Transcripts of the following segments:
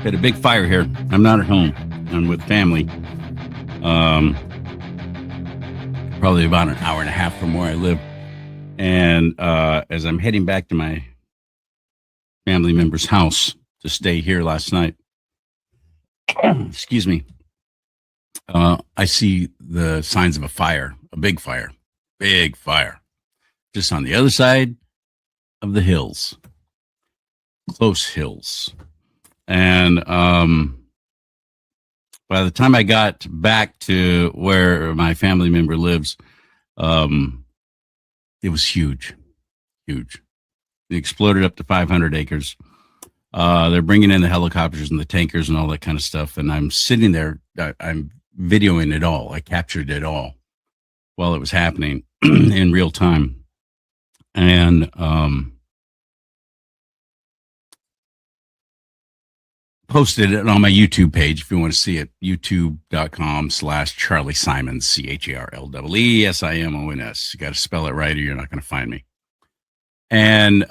Had a big fire here. I'm not at home. I'm with family. Probably about an hour and a half from where I live. And as I'm heading back to my family member's house to stay here last night, excuse me, I see the signs of a fire, a big fire, just on the other side of the hills, close hills. And by the time I got back to where my family member lives, it was huge. It exploded up to 500 acres. They're bringing in the helicopters and the tankers and all that kind of stuff. And I'm sitting there, I'm videoing it all. I captured it all while it was happening in real time. And posted it on my YouTube page if you want to see it. youtube.com/CharLee Simons, CharLeeSimons. You got to spell it right or you're not going to find me. And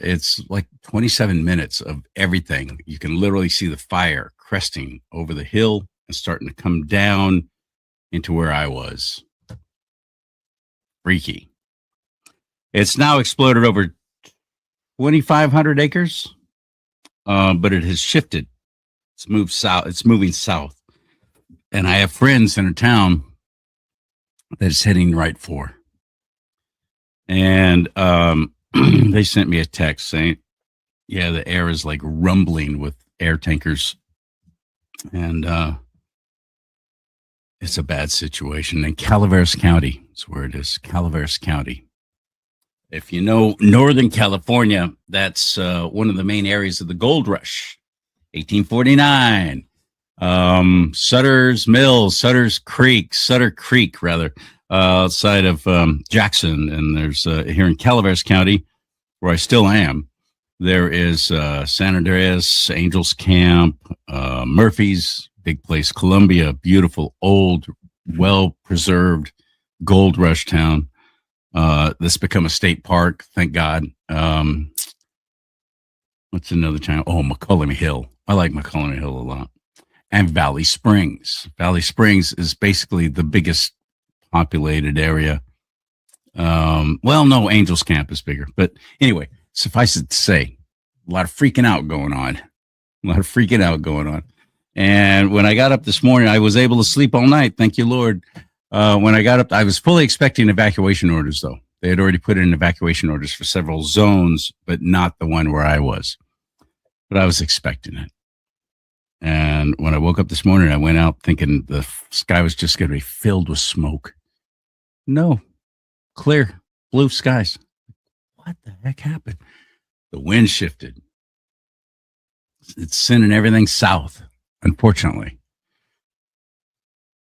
it's like 27 minutes of everything. You can literally see the fire cresting over the hill and starting to come down into where I was. Freaky. It's now exploded over 2,500 acres. But it has shifted. It's moved south. It's moving south. And I have friends in a town that it's heading right for. And they sent me a text saying, yeah, the air is like rumbling with air tankers. And it's a bad situation. In Calaveras County is where it is. Calaveras County. If you know Northern California, that's one of the main areas of the gold rush, 1849. Sutter Creek, outside of Jackson. And there's here in Calaveras County, where I still am, there is San Andreas, Angels Camp, Murphy's, big place, Columbia, beautiful, old, well-preserved gold rush town. This become a state park, thank God. What's another town? Oh, McCullum Hill. I like McCullum Hill a lot. And Valley Springs. Valley Springs is basically the biggest populated area. Well, no, Angels Camp is bigger. But anyway, suffice it to say, a lot of freaking out going on. And when I got up this morning, I was able to sleep all night. Thank you, Lord. When I got up, I was fully expecting evacuation orders, though. They had already put in evacuation orders for several zones, but not the one where I was. But I was expecting it. And when I woke up this morning, I went out thinking the sky was just going to be filled with smoke. No, clear, blue skies. What the heck happened? The wind shifted. It's sending everything south, unfortunately.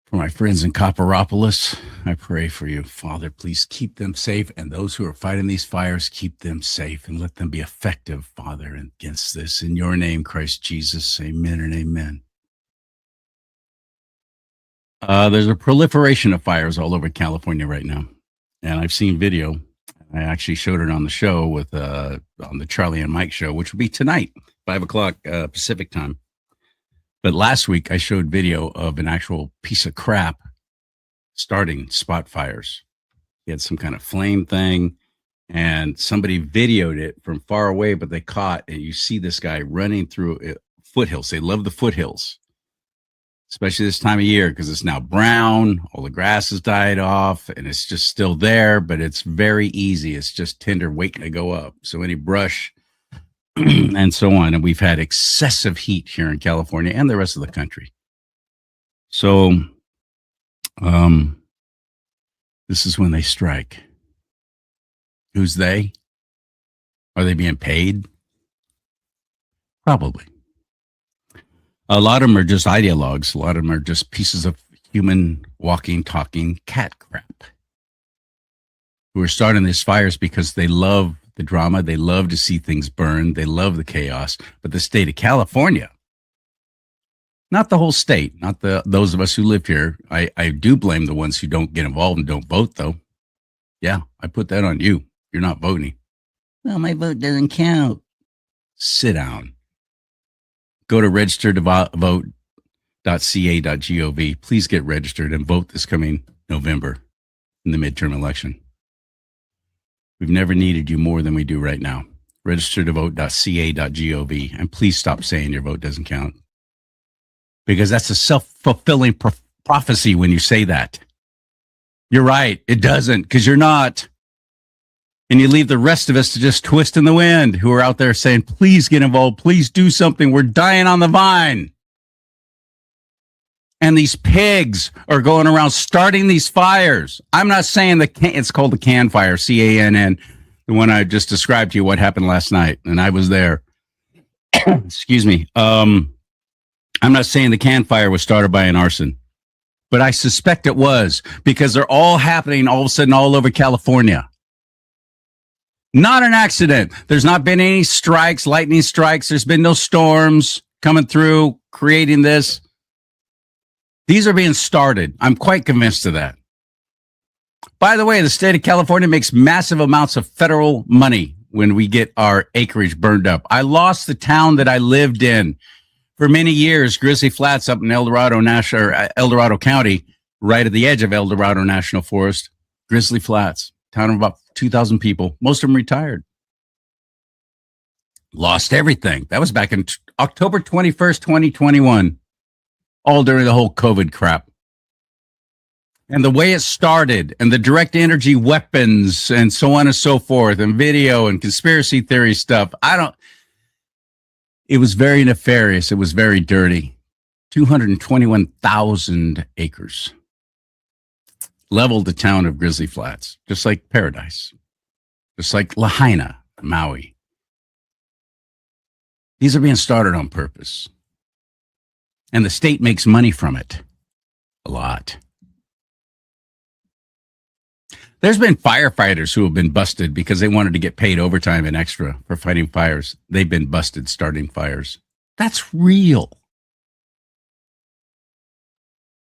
For my friends in Copperopolis, I pray for you. Father, please keep them safe. And those who are fighting these fires, keep them safe and let them be effective, Father, against this. In your name, Christ Jesus, amen and amen. There's a proliferation of fires all over California right now. And I've seen video. I actually showed it on the show with on the Charlie and Mike show, which will be tonight, 5:00 Pacific time. But last week, I showed video of an actual piece of crap starting spot fires. He had some kind of flame thing, and somebody videoed it from far away, but they caught, and you see this guy running through foothills. They love the foothills, especially this time of year, because it's now brown, all the grass has died off, and it's just still there, but it's very easy. It's just tinder waiting to go up. So any brush and so on. And we've had excessive heat here in California and the rest of the country. So this is when they strike. Who's they? Are they being paid? Probably. A lot of them are just ideologues. A lot of them are just pieces of human walking, talking cat crap who are starting these fires because they love the drama. They love to see things burn. They love the chaos. But the state of California, not the whole state, not those of us who live here. I do blame the ones who don't get involved and don't vote, though. Yeah, I put that on you. You're not voting. Well, my vote doesn't count. Sit down. Go to register-to-vote.ca.gov. Please get registered and vote this coming November in the midterm election. We've never needed you more than we do right now. Register-to-vote.ca.gov. And please stop saying your vote doesn't count. Because that's a self-fulfilling prophecy when you say that. You're right. It doesn't, because you're not. And you leave the rest of us to just twist in the wind, who are out there saying, please get involved. Please do something. We're dying on the vine. And these pigs are going around starting these fires. I'm not saying it's called the can fire, CANN, the one I just described to you, what happened last night. And I was there. Excuse me. I'm not saying the can fire was started by an arson, but I suspect it was, because they're all happening all of a sudden all over California. Not an accident. There's not been any strikes, lightning strikes. There's been no storms coming through, creating this. These are being started. I'm quite convinced of that. By the way, the state of California makes massive amounts of federal money when we get our acreage burned up. I lost the town that I lived in for many years, Grizzly Flats up in El Dorado County, right at the edge of El Dorado National Forest. Grizzly Flats, town of about 2,000 people, most of them retired. Lost everything. That was back in October 21st, 2021, all during the whole COVID crap. And the way it started, and the direct energy weapons, and so on and so forth, and video and conspiracy theory stuff, it was very nefarious. It was very dirty. 221,000 acres. Leveled the town of Grizzly Flats, just like Paradise, just like Lahaina, Maui. These are being started on purpose. And the state makes money from it. A lot. There's been firefighters who have been busted because they wanted to get paid overtime and extra for fighting fires. They've been busted starting fires. That's real.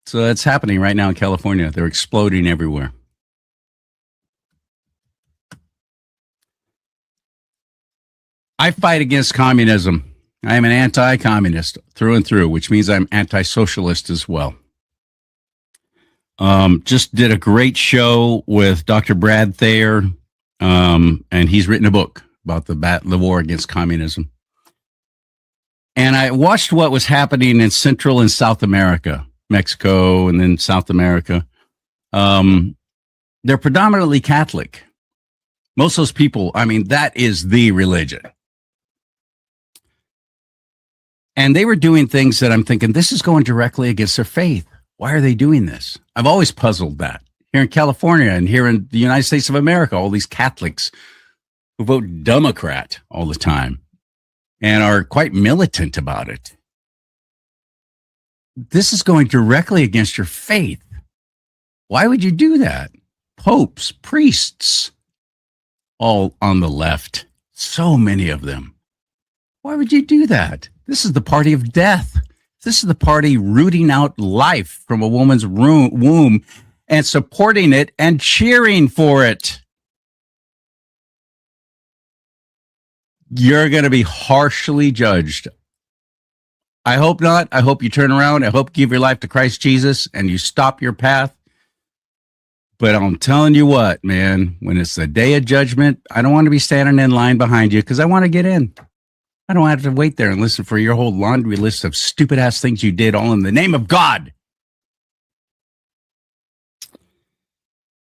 So that's happening right now in California. They're exploding everywhere. I fight against communism. I am an anti-communist through and through, which means I'm anti-socialist as well. Just did a great show with Dr. Brad Thayer, and he's written a book about the war against communism. And I watched what was happening in Central and South America, Mexico, and then South America. They're predominantly Catholic. Most of those people, that is the religion. And they were doing things that I'm thinking, this is going directly against their faith. Why are they doing this? I've always puzzled that. Here in California and here in the United States of America, all these Catholics who vote Democrat all the time and are quite militant about it. This is going directly against your faith. Why would you do that? Popes, priests, all on the left. So many of them. Why would you do that? This is the party of death. This is the party rooting out life from a woman's womb and supporting it and cheering for it. You're going to be harshly judged. I hope not. I hope you turn around. I hope you give your life to Christ Jesus and you stop your path. But I'm telling you what, man, when it's the day of judgment, I don't want to be standing in line behind you because I want to get in. I don't have to wait there and listen for your whole laundry list of stupid ass things you did all in the name of God.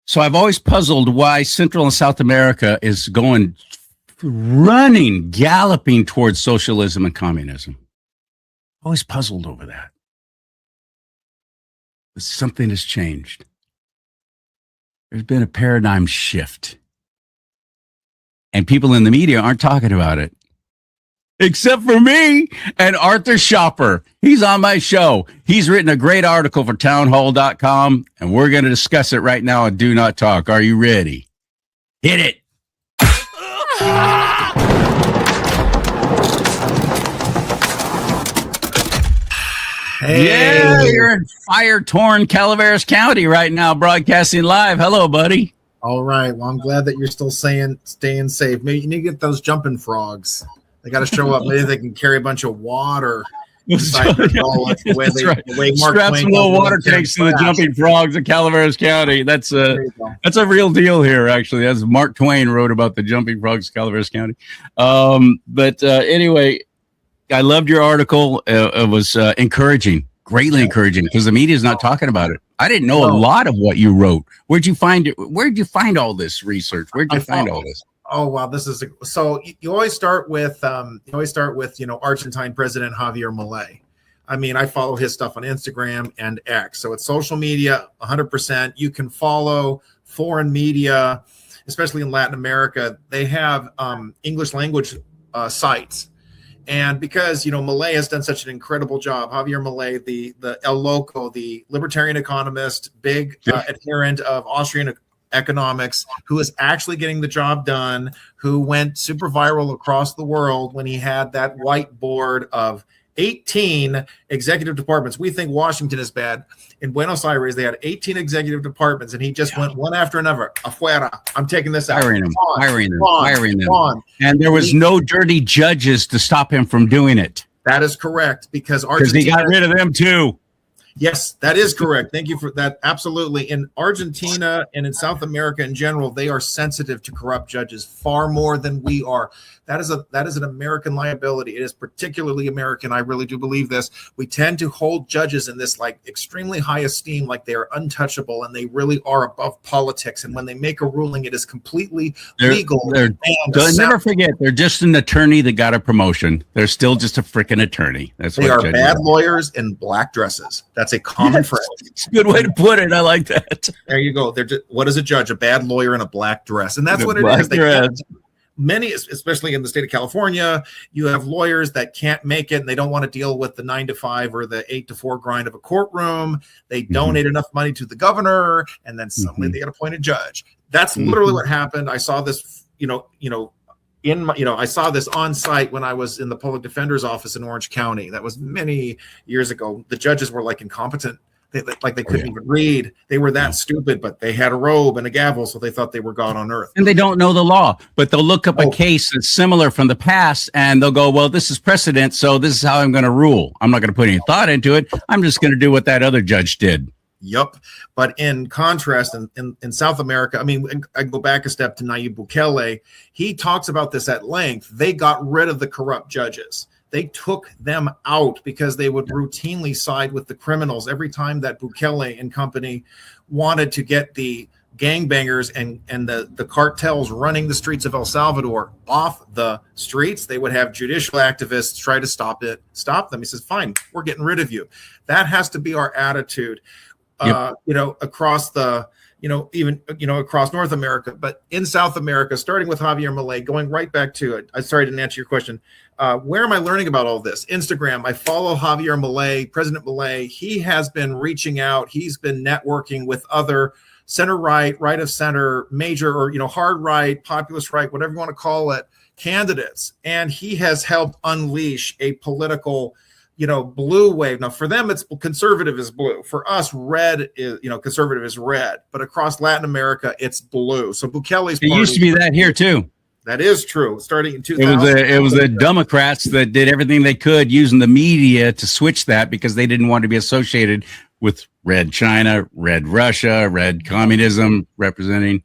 So I've always puzzled why Central and South America is galloping towards socialism and communism. Always puzzled over that. But something has changed. There's been a paradigm shift. And people in the media aren't talking about it. Except for me and Arthur Schopper. He's on my show. He's written a great article for townhall.com, and we're going to discuss it right now on Do Not Talk. Are you ready? Hit it. Hey. Yeah, you're in fire-torn Calaveras County right now, broadcasting live. Hello, buddy. All right. Well, I'm glad that you're still staying safe. Maybe you need to get those jumping frogs. They got to show up. Maybe they can carry a bunch of water inside their gullet. The way Mark Strap some little water tanks to the jumping frogs of Calaveras County. That's a real deal here, actually. As Mark Twain wrote about the jumping frogs of Calaveras County. Anyway, I loved your article. It was encouraging, greatly encouraging, because the media is not talking about it. I didn't know a lot of what you wrote. Where'd you find it? Where'd you find all this research? Where'd you find all this? Oh wow, so you always start with Argentine President Javier Milei. I mean, I follow his stuff on Instagram and X, so it's social media 100%. You can follow foreign media, especially in Latin America. They have English language sites, and because Milei has done such an incredible job, Javier Milei, the El Loco, the libertarian economist, big adherent of Austrian economics, who is actually getting the job done, who went super viral across the world when he had that whiteboard of 18 executive departments. We think Washington is bad. In Buenos Aires, they had 18 executive departments, and he just went one after another. Afuera, I'm taking this out. Firing them. And there was no dirty judges to stop him from doing it. That is correct, because he got rid of them too. Yes, that is correct. Thank you for that. Absolutely. In Argentina and in South America in general, they are sensitive to corrupt judges far more than we are. That is an American liability. It is particularly American. I really do believe this. We tend to hold judges in this extremely high esteem, like they are untouchable, and they really are above politics. And when they make a ruling, it is completely legal. Never forget, they're just an attorney that got a promotion. They're still just a freaking attorney. They are bad lawyers in black dresses. That's a common phrase. It's a good way to put it. I like that. There you go. What is a judge? A bad lawyer in a black dress. And that's what it is. Many, especially in the state of California, you have lawyers that can't make it, and they don't want to deal with the 9 to 5 or the 8 to 4 grind of a courtroom. They donate enough money to the governor, and then suddenly they get appointed judge. That's literally what happened. I saw this, I saw this on site when I was in the public defender's office in Orange County. That was many years ago. The judges were incompetent. They couldn't even read. They were that stupid, but they had a robe and a gavel, so they thought they were God on earth. And they don't know the law, but they'll look up a case that's similar from the past, and they'll go, well, this is precedent, so this is how I'm going to rule. I'm not going to put any thought into it. I'm just going to do what that other judge did. Yup. But in contrast, in South America, I mean, I go back a step to Nayib Bukele. He talks about this at length. They got rid of the corrupt judges. They took them out because they would routinely side with the criminals every time that Bukele and company wanted to get the gangbangers and the cartels running the streets of El Salvador off the streets. They would have judicial activists try to stop them. He says, fine, we're getting rid of you. That has to be our attitude, across the, across North America, but in South America, starting with Javier Milei, going right back to it. I'm sorry I didn't answer your question. Where am I learning about all this? Instagram. I follow Javier Milei, President Milei. He has been reaching out. He's been networking with other center right, right of center, major or hard right, populist right, whatever you want to call it, candidates, and he has helped unleash a political blue wave. Now, for them, it's conservative is blue. For us, red is, conservative is red. But across Latin America, it's blue. So Bukele's party, it used to be that here too. That is true. Starting in 2000, it was the Democrats that did everything they could using the media to switch that because they didn't want to be associated with red China, red Russia, red communism representing.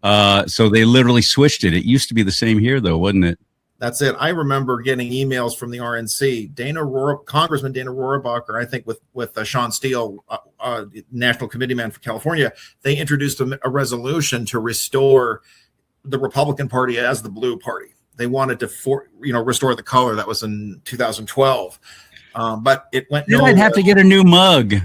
So they literally switched it. It used to be the same here, though, wasn't it? That's it. I remember getting emails from the RNC. Congressman Dana Rohrabacher, I think with Sean Steele, National Committee man for California, they introduced a resolution to restore the Republican Party as the blue party. They wanted to restore the color. That was in 2012. But it went nowhere. I'd have to get a new mug.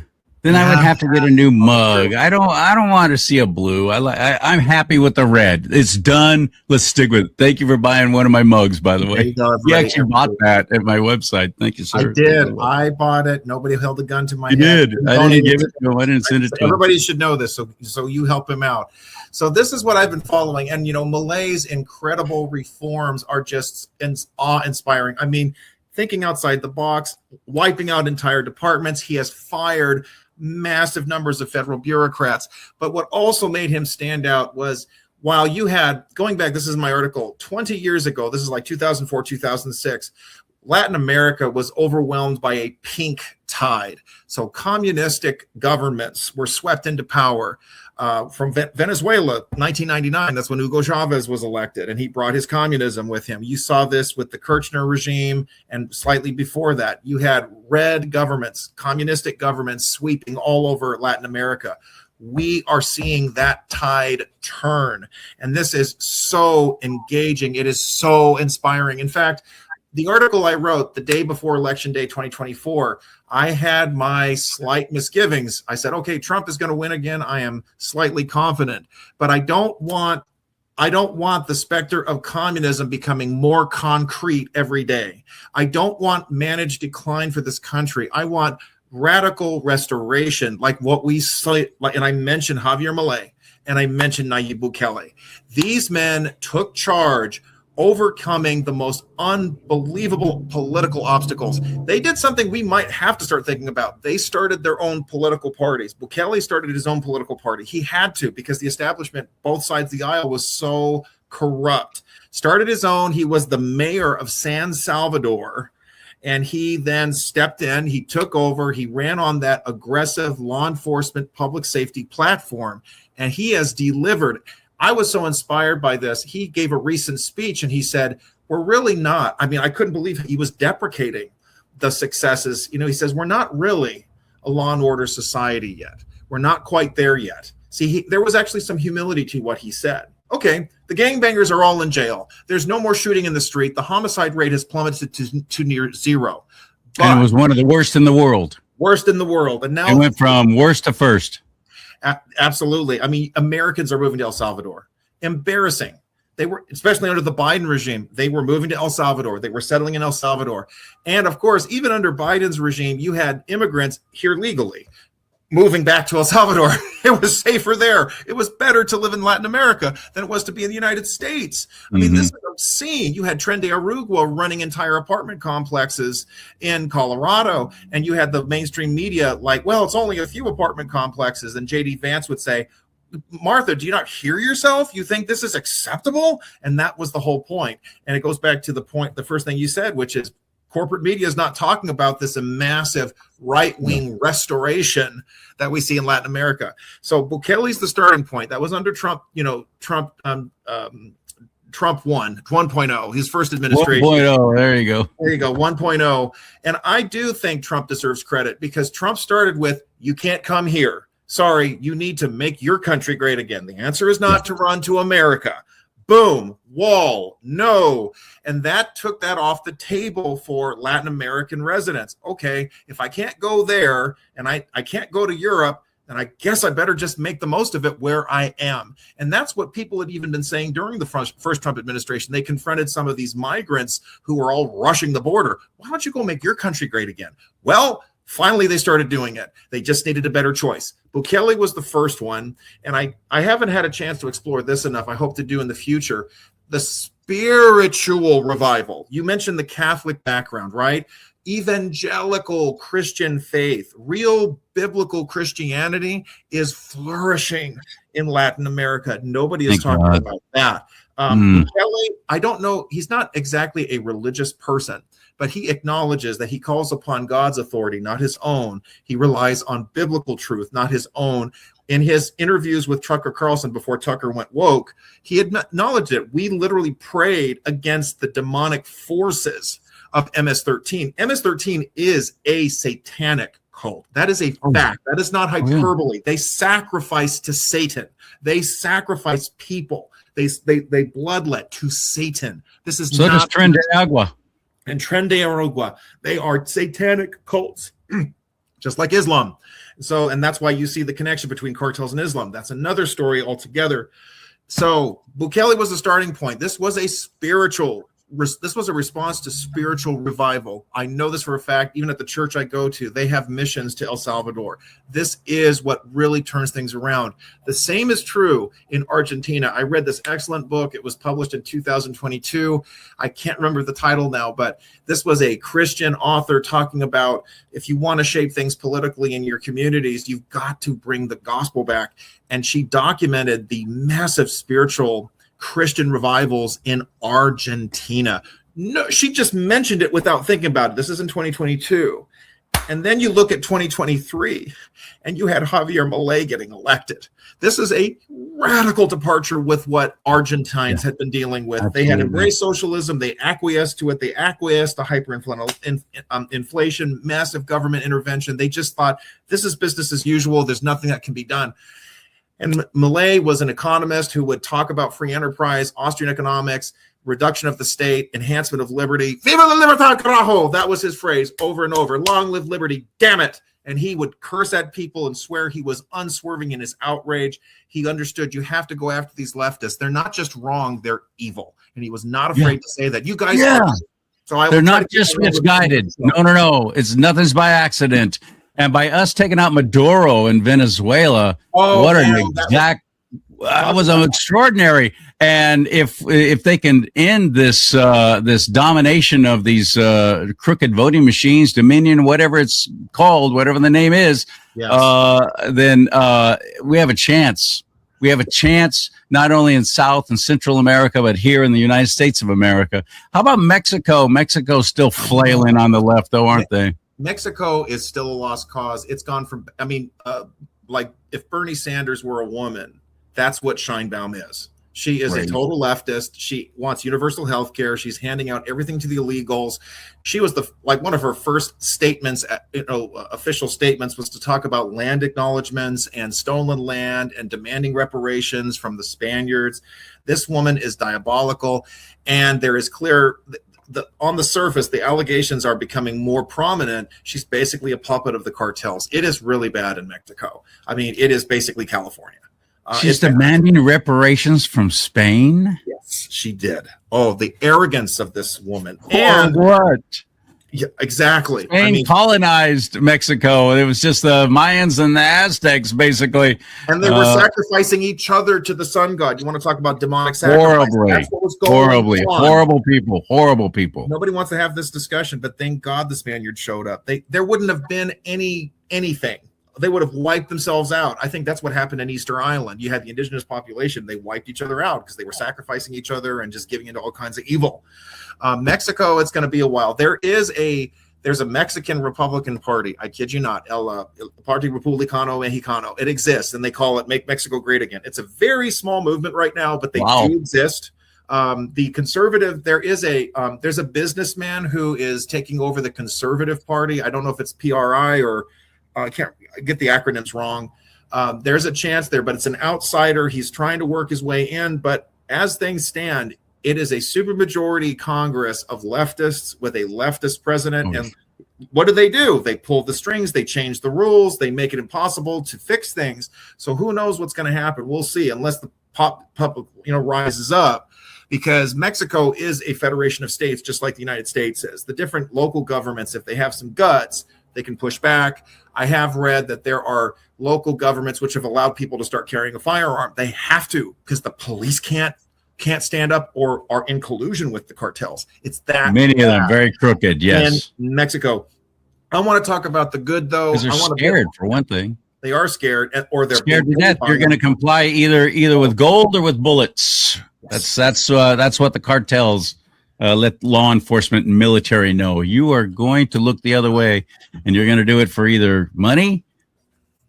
Then I would have to get a new mug. I don't want to see a blue. I'm happy with the red. It's done. Let's stick with it. Thank you for buying one of my mugs, by the way. You actually bought that at my website. Thank you, sir. I did. I bought it. Nobody held a gun to my head. You did. I didn't give it to him. I didn't send it to him. Everybody should know this, so you help him out. So this is what I've been following. And, Milei's incredible reforms are just awe-inspiring. I mean, thinking outside the box, wiping out entire departments. He has fired massive numbers of federal bureaucrats. But what also made him stand out was while you had, going back, this is my article, 20 years ago, this is like 2004, 2006, Latin America was overwhelmed by a pink tide. So communistic governments were swept into power. From Venezuela, 1999, that's when Hugo Chavez was elected, and he brought his communism with him. You saw this with the Kirchner regime, and slightly before that, you had red governments, communistic governments sweeping all over Latin America. We are seeing that tide turn, and this is so engaging. It is so inspiring. In fact, the article I wrote the day before Election Day 2024, I had my slight misgivings. I said, okay, Trump is going to win again. I am slightly confident, but I don't want the specter of communism becoming more concrete every day. I don't want managed decline for this country. I want radical restoration, like what we say, and I mentioned Javier Milei and I mentioned Nayib Bukele. These men took charge, overcoming the most unbelievable political obstacles. They did something we might have to start thinking about. They started their own political parties. Bukele started his own political party. He had to, because the establishment, both sides of the aisle, was so corrupt. Started his own. He was the mayor of San Salvador, and he then stepped in. He took over. He ran on that aggressive law enforcement, public safety platform, and he has delivered. I was so inspired by this. He gave a recent speech and he said, we're really not. I mean, I couldn't believe he was deprecating the successes. You know, he says, we're not really a law and order society yet. We're not quite there yet. See, there was actually some humility to what he said. Okay, the gangbangers are all in jail. There's no more shooting in the street. The homicide rate has plummeted to near zero. But and it was one of the worst in the world. Worst in the world. And now it went from worst to first. Absolutely. I mean, Americans are moving to El Salvador. Embarrassing. They were, especially under the Biden regime, they were moving to El Salvador. They were settling in El Salvador. And of course, even under Biden's regime, you had immigrants here legally moving back to El Salvador. It was safer there. It was better to live in Latin America than it was to be in the United States. I mean, this is obscene. You had Tren de Aragua running entire apartment complexes in Colorado, and you had the mainstream media like, well, it's only a few apartment complexes. And J.D. Vance would say, Martha, do you not hear yourself? You think this is acceptable? And that was the whole point. And it goes back to the point, the first thing you said, which is corporate media is not talking about this massive right-wing restoration that we see in Latin America. So Bukele's the starting point. That was under Trump, Trump won 1.0, his first administration. 1.0, there you go. There you go, 1.0. And I do think Trump deserves credit because Trump started with, you can't come here. Sorry, you need to make your country great again. The answer is not to run to America. Boom, wall, no. And that took that off the table for Latin American residents. Okay, if I can't go there and I can't go to Europe, then I guess I better just make the most of it where I am. And that's what people had even been saying during the first Trump administration. They confronted some of these migrants who were all rushing the border. Why don't you go make your country great again? Well, finally, they started doing it. They just needed a better choice. Bukele was the first one, and I haven't had a chance to explore this enough. I hope to do in the future. The spiritual revival. You mentioned the Catholic background, right? Evangelical Christian faith, real biblical Christianity is flourishing in Latin America. Nobody is talking about that. Bukele, I don't know. He's not exactly a religious person, but he acknowledges that he calls upon God's authority, not his own. He relies on biblical truth, not his own. In his interviews with Tucker Carlson before Tucker went woke, he acknowledged it. We literally prayed against the demonic forces of MS-13. MS-13 is a satanic cult. That is a fact. That is not hyperbole. They sacrifice to Satan. They sacrifice people. They bloodlet to Satan. This is so does Tren de Agua. And Tren de Aragua. They are satanic cults, just like Islam. So, and that's why you see the connection between cartels and Islam. That's another story altogether. So Bukele was the starting point. This was a spiritual this was a response to spiritual revival. I know this for a fact. Even at the church I go to, they have missions to El Salvador. This is what really turns things around. The same is true in Argentina. I read this excellent book. It was published in 2022. I can't remember the title now, but this was a Christian author talking about if you want to shape things politically in your communities, you've got to bring the gospel back. And she documented the massive spiritual Christian revivals in Argentina. No, she just mentioned it without thinking about it. This is in 2022. And then you look at 2023 and you had Javier Milei getting elected. This is a radical departure with what Argentines had been dealing with. Absolutely. They had embraced socialism. They acquiesced to it. They acquiesced to inflation, massive government intervention. They just thought this is business as usual. There's nothing that can be done. And Milei was an economist who would talk about free enterprise, Austrian economics, reduction of the state, enhancement of liberty. Viva la libertad, carajo! That was his phrase over and over. Long live liberty, damn it! And he would curse at people and swear he was unswerving in his outrage. He understood you have to go after these leftists. They're not just wrong, they're evil. And he was not afraid to say that. You guys are. So they're not just misguided. No. It's nothing's by accident. And by us taking out Maduro in Venezuela, that was extraordinary. And if they can end this this domination of these crooked voting machines, Dominion, whatever it's called, whatever the name is, then we have a chance. We have a chance not only in South and Central America, but here in the United States of America. How about Mexico? Mexico's still flailing on the left, though, aren't they? Mexico is still a lost cause. It's gone from, like if Bernie Sanders were a woman, that's what Sheinbaum is. She is a total leftist. She wants universal health care. She's handing out everything to the illegals. She was one of her first statements, official statements, was to talk about land acknowledgements and stolen land and demanding reparations from the Spaniards. This woman is diabolical, and there is clear. On the surface, the allegations are becoming more prominent. She's basically a puppet of the cartels. It is really bad in Mexico. I mean, it is basically California. She's demanding reparations from Spain? Yes, she did. Oh, the arrogance of this woman. And what? Yeah, exactly. Spain colonized Mexico. It was just the Mayans and the Aztecs, basically. And they were sacrificing each other to the sun god. You want to talk about demonic sacrifice? That's what was going on. Horrible people. Nobody wants to have this discussion, but thank God the Spaniards showed up. There wouldn't have been anything. They would have wiped themselves out. I think that's what happened in Easter Island. You had the indigenous population. They wiped each other out because they were sacrificing each other and just giving into all kinds of evil. Mexico, it's going to be a while. There's a Mexican Republican Party. I kid you not. El Partido Republicano Mexicano. It exists, and they call it Make Mexico Great Again. It's a very small movement right now, but they do exist. The conservative, there's a businessman who is taking over the Conservative Party. I don't know if it's PRI or I can't get the acronyms wrong. There's a chance there, but it's an outsider. He's trying to work his way in, but as things stand, it is a supermajority Congress of leftists with a leftist president. And what do? They pull the strings, they change the rules, they make it impossible to fix things. So who knows what's going to happen? We'll see, unless the public, rises up, because Mexico is a federation of states, just like the United States is. The different local governments, if they have some guts, they can push back. I have read that there are local governments which have allowed people to start carrying a firearm. They have to, because the police can't stand up or are in collusion with the cartels. It's that many of them very crooked. Yes, in Mexico. I want to talk about the good, though. Because they're scared, for one thing. They are scared, or they're scared to death. You're going to comply either with gold or with bullets. Yes. That's what the cartels let law enforcement and military know. You are going to look the other way, and you're going to do it for either money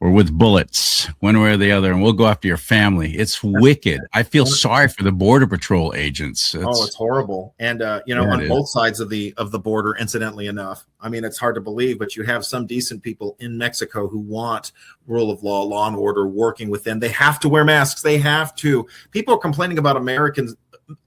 or with bullets, one way or the other, and we'll go after your family. It's wicked. I feel sorry for the Border Patrol agents. It's horrible. And on both sides of the border, incidentally enough. I mean, it's hard to believe, but you have some decent people in Mexico who want rule of law and order working within. They have to wear masks. They have to. People are complaining about Americans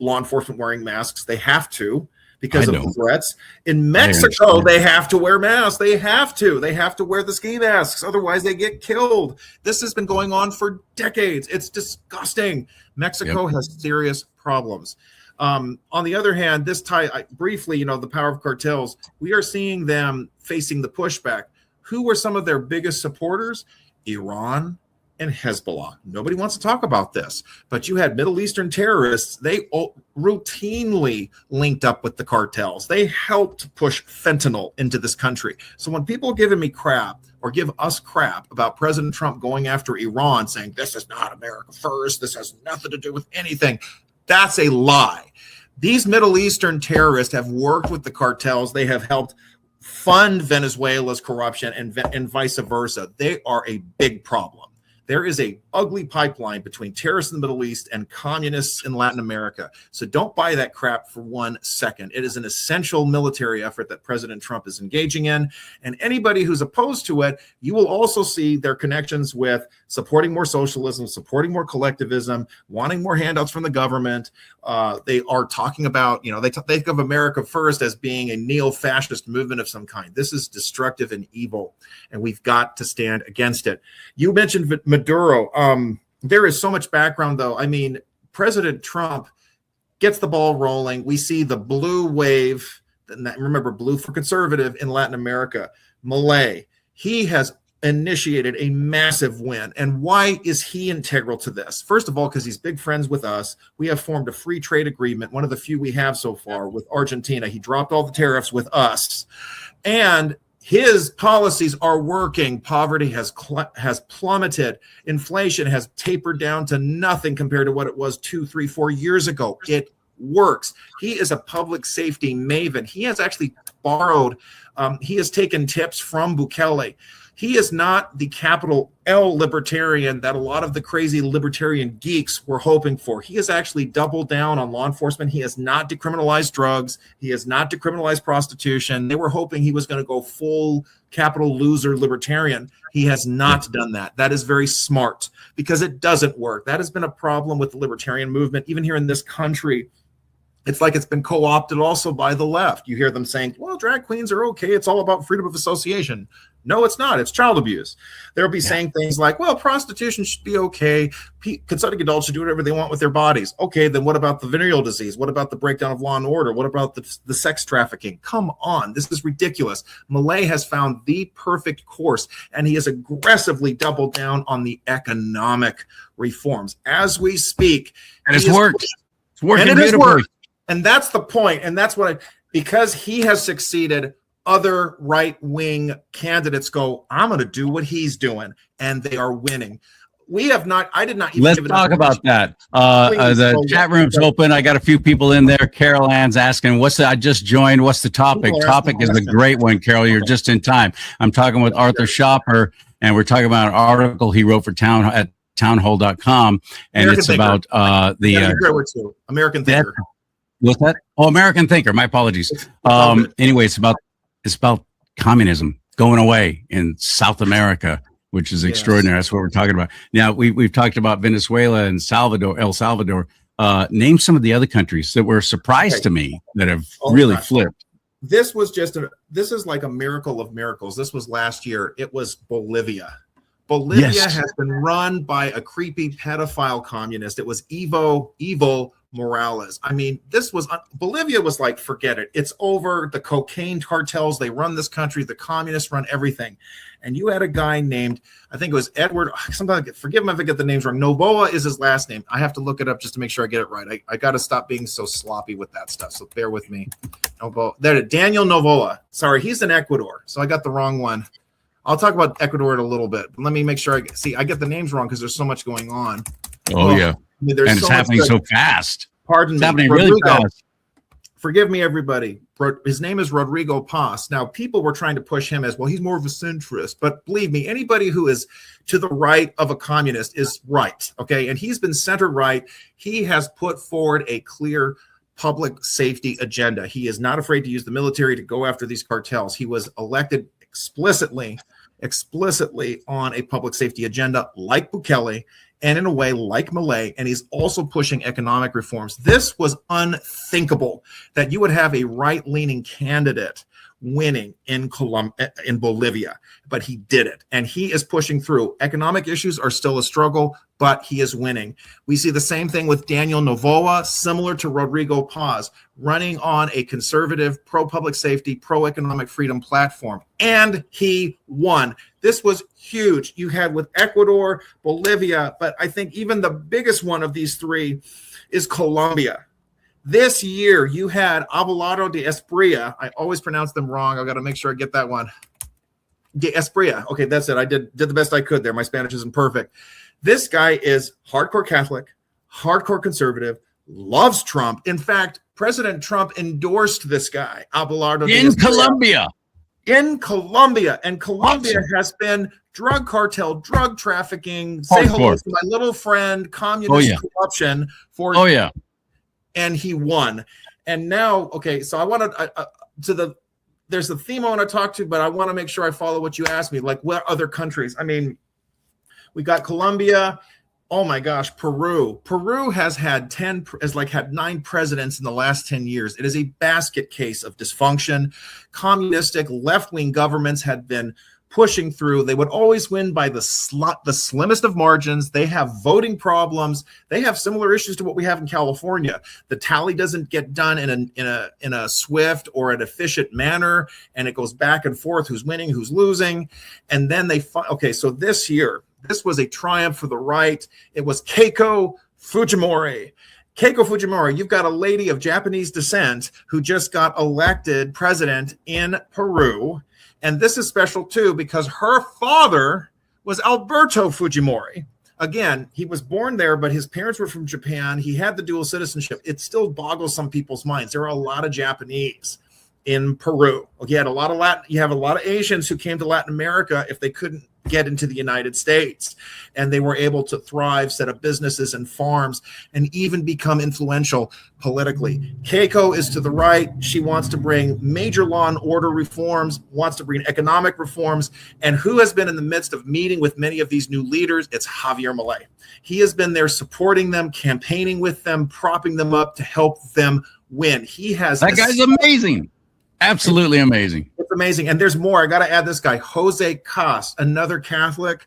law enforcement wearing masks. They have to. because of the threats. In Mexico, they have to wear masks. They have to wear the ski masks. Otherwise, they get killed. This has been going on for decades. It's disgusting. Mexico has serious problems. On the other hand, briefly, the power of cartels, we are seeing them facing the pushback. Who were some of their biggest supporters? Iran and Hezbollah. Nobody wants to talk about this, but you had Middle Eastern terrorists. They routinely linked up with the cartels. They helped push fentanyl into this country. So when people are giving me crap or give us crap about President Trump going after Iran, saying this is not America first, this has nothing to do with anything, that's a lie. These Middle Eastern terrorists have worked with the cartels. They have helped fund Venezuela's corruption and vice versa. They are a big problem. There is a ugly pipeline between terrorists in the Middle East and communists in Latin America. So don't buy that crap for 1 second. It is an essential military effort that President Trump is engaging in. And anybody who's opposed to it, you will also see their connections with supporting more socialism, supporting more collectivism, wanting more handouts from the government. They are talking about, they think of America First as being a neo-fascist movement of some kind. This is destructive and evil, and we've got to stand against it. You mentioned Maduro. There is so much background, though. I mean, President Trump gets the ball rolling. We see the blue wave. Remember, blue for conservative in Latin America. Milei, he has initiated a massive win. And why is he integral to this? First of all, because he's big friends with us. We have formed a free trade agreement, one of the few we have so far, with Argentina. He dropped all the tariffs with us. And his policies are working. Poverty has plummeted. Inflation has tapered down to nothing compared to what it was 2, 3, 4 years ago. It works. He is a public safety maven. He has actually borrowed, he has taken tips from Bukele. He is not the capital L libertarian that a lot of the crazy libertarian geeks were hoping for. He has actually doubled down on law enforcement. He has not decriminalized drugs. He has not decriminalized prostitution. They were hoping he was going to go full capital loser libertarian. He has not done that. That is very smart because it doesn't work. That has been a problem with the libertarian movement, even here in this country. It's like it's been co-opted also by the left. You hear them saying, well, drag queens are okay. It's all about freedom of association. No, it's not. It's child abuse. They'll be saying things like, well, prostitution should be okay. Consenting adults should do whatever they want with their bodies. Okay, then what about the venereal disease? What about the breakdown of law and order? What about the sex trafficking? Come on. This is ridiculous. Milei has found the perfect course, and he has aggressively doubled down on the economic reforms. As we speak. And it's worked. It's working and it beautifully. Has worked. And that's the point. And that's what because he has succeeded, other right-wing candidates go, I'm going to do what he's doing. And they are winning. We have not, I did not even Let's talk about that. The chat room's open. I got a few people in there. Carol Ann's asking, I just joined. What's the topic? Topic is a great one, Carol. You're just in time. I'm talking with Arthur Schopper, and we're talking about an article he wrote for townhall.com. And it's about the American Thinker. What's that? Oh, American Thinker. My apologies. Anyway, it's about communism going away in South America, which is extraordinary. That's what we're talking about. Now, we've talked about Venezuela and El Salvador. Name some of the other countries that were a surprise to me that have really flipped. This was this is like a miracle of miracles. This was last year. It was Bolivia. Bolivia has been run by a creepy pedophile communist. It was Evo Morales. I mean, Bolivia was like, forget it. It's over. The cocaine cartels, they run this country. The communists run everything. And you had a guy named, I think it was Edward, sometimes forgive me if I get the names wrong. Novoa is his last name. I have to look it up just to make sure I get it right. I got to stop being so sloppy with that stuff. So bear with me. Daniel Novoa. Sorry, he's in Ecuador. So I got the wrong one. I'll talk about Ecuador in a little bit. Let me make sure I get the names wrong because there's so much going on. Yeah. I mean, and it's happening so fast. Pardon me. It's happening really fast. Forgive me, everybody. His name is Rodrigo Paz. Now, people were trying to push him as, well, he's more of a centrist. But believe me, anybody who is to the right of a communist is right, okay? And he's been center-right. He has put forward a clear public safety agenda. He is not afraid to use the military to go after these cartels. He was elected explicitly on a public safety agenda like Bukele. and in a way like Milei, and he's also pushing economic reforms. This was unthinkable that you would have a right-leaning candidate winning in Bolivia, but he did it, and he is pushing through. Economic issues are still a struggle, but he is winning. We see the same thing with Daniel Novoa, similar to Rodrigo Paz, running on a conservative, pro-public safety, pro-economic freedom platform, and he won. This was huge. You had with Ecuador, Bolivia, but I think even the biggest one of these three is Colombia. This year, you had Abelardo de Espriella. I always pronounce them wrong. I got to make sure I get that one. De Espriella. Okay, that's it. I did the best I could there. My Spanish isn't perfect. This guy is hardcore Catholic, hardcore conservative, loves Trump. In fact, President Trump endorsed this guy, Abelardo de Espriella. In Colombia. And Colombia has been drug cartel, drug trafficking, say hello to my little friend, communist corruption for and he won. And now, okay, so I want to there's a theme I want to talk to, but I want to make sure I follow what you asked me. Like, what other countries? I mean, we got Colombia. Oh my gosh, Peru. Peru has had 9 presidents in the last 10 years. It is a basket case of dysfunction. Communistic left-wing governments had been pushing through. They would always win by the slimmest of margins. They have voting problems. They have similar issues to what we have in California. The tally doesn't get done in a swift or an efficient manner, and it goes back and forth. Who's winning? Who's losing? And then so this year, this was a triumph for the right. It was Keiko Fujimori. Keiko Fujimori, you've got a lady of Japanese descent who just got elected president in Peru. And this is special, too, because her father was Alberto Fujimori. Again, he was born there, but his parents were from Japan. He had the dual citizenship. It still boggles some people's minds. There are a lot of Japanese in Peru. You have a lot of Asians who came to Latin America if they couldn't get into the United States, and they were able to thrive, set up businesses and farms, and even become influential politically. Keiko is to the right. She wants to bring major law and order reforms, wants to bring economic reforms, and who has been in the midst of meeting with many of these new leaders? It's Javier Milei. He has been there supporting them, campaigning with them, propping them up to help them win. That guy's amazing. Absolutely amazing. It's amazing. And there's more. I got to add this guy, Jose Cast, another Catholic.